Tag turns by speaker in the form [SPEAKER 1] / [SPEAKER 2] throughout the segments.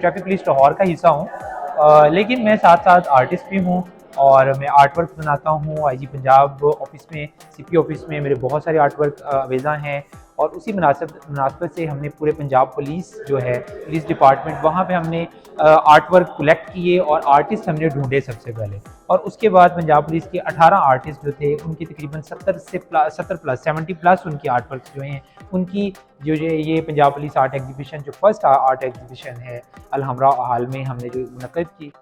[SPEAKER 1] Traffic police Lahore का हिस्सा हूँ, लेकिन मैं साथ साथ आर्टिस्ट भी हूँ और मैं आर्ट वर्क बनाता हूँ। आईजी पंजाब ऑफिस में, सीपी ऑफिस में मेरे बहुत सारे आर्ट वर्क अवेज़ा हैं और उसी मुनासबत से हमने पूरे पंजाब पुलिस जो है, पुलिस डिपार्टमेंट, वहाँ पे हमने आर्ट वर्क कलेक्ट किए और आर्टिस्ट हमने ढूंढे सबसे पहले। और उसके बाद पंजाब पुलिस के 18 आर्टिस्ट जो थे, उनकी तकरीबन 70 प्लस 70 प्लस उनकी आर्ट वर्क जो हैं, उनकी जो ये पंजाब पुलिस आर्ट एग्जीबिशन, जो फर्स्ट आर्ट एग्जीबिशन है अलहमरा हाल में हमने जो मुनक़्क़िद की।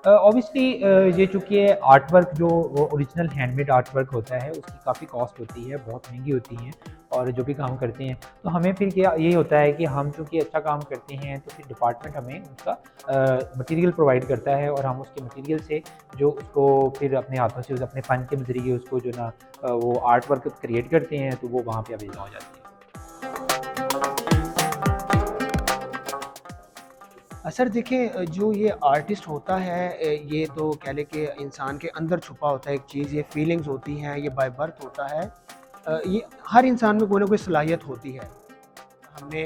[SPEAKER 1] ऑब्वियसली ये चूँकि आर्ट वर्क जो ओरिजिनल हैंडमेड आर्ट वर्क होता है, उसकी काफ़ी कॉस्ट होती है, बहुत महंगी होती हैं और जो भी काम करते हैं, तो हमें फिर क्या ये होता है कि हम चूँकि अच्छा काम करते हैं तो फिर डिपार्टमेंट हमें उसका मटेरियल प्रोवाइड करता है और हम उसके मटेरियल से जो उसको फिर अपने हाथों से, उस अपने फ़न के ज़रिए उसको जो ना वो आर्ट वर्क क्रिएट करते हैं, तो वो वहाँ पे अवेलेबल हो जाती है।
[SPEAKER 2] सर देखिए, जो ये आर्टिस्ट होता है, ये तो कह लें कि इंसान के अंदर छुपा होता है एक चीज़, ये फीलिंग्स होती हैं, ये बाय बर्थ होता है। ये हर इंसान में कोई ना कोई सलाहियत होती है। हमने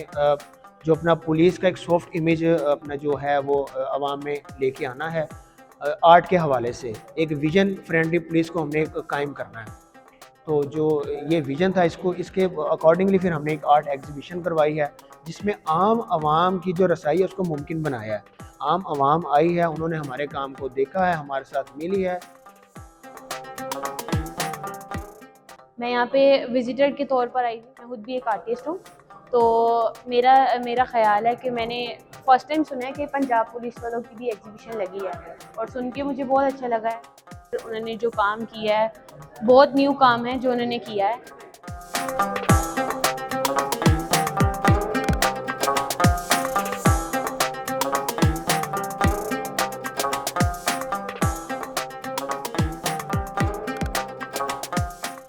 [SPEAKER 2] जो अपना पुलिस का एक सॉफ्ट इमेज अपना जो है वो अवाम में लेके आना है, आर्ट के हवाले से एक विजन फ्रेंडली पुलिस को हमने कायम करना है। तो जो ये विज़न था, इसको इसके अकॉर्डिंगली फिर हमने एक आर्ट एग्जीबिशन करवाई है, जिसमें आम आवाम की जो रसाई है उसको मुमकिन बनाया है। आम आवाम आई है, उन्होंने हमारे काम को देखा है, हमारे साथ मिली है।
[SPEAKER 3] मैं यहाँ पे विजिटर के तौर पर आई हूँ। मैं खुद भी एक आर्टिस्ट हूँ। तो मेरा मेरा ख़्याल है कि मैंने फ़र्स्ट टाइम सुना है कि पंजाब पुलिस वालों की भी एग्जीबिशन लगी है और सुन के मुझे बहुत अच्छा लगा है। उन्होंने जो काम किया है, बहुत न्यू काम है जो उन्होंने किया है।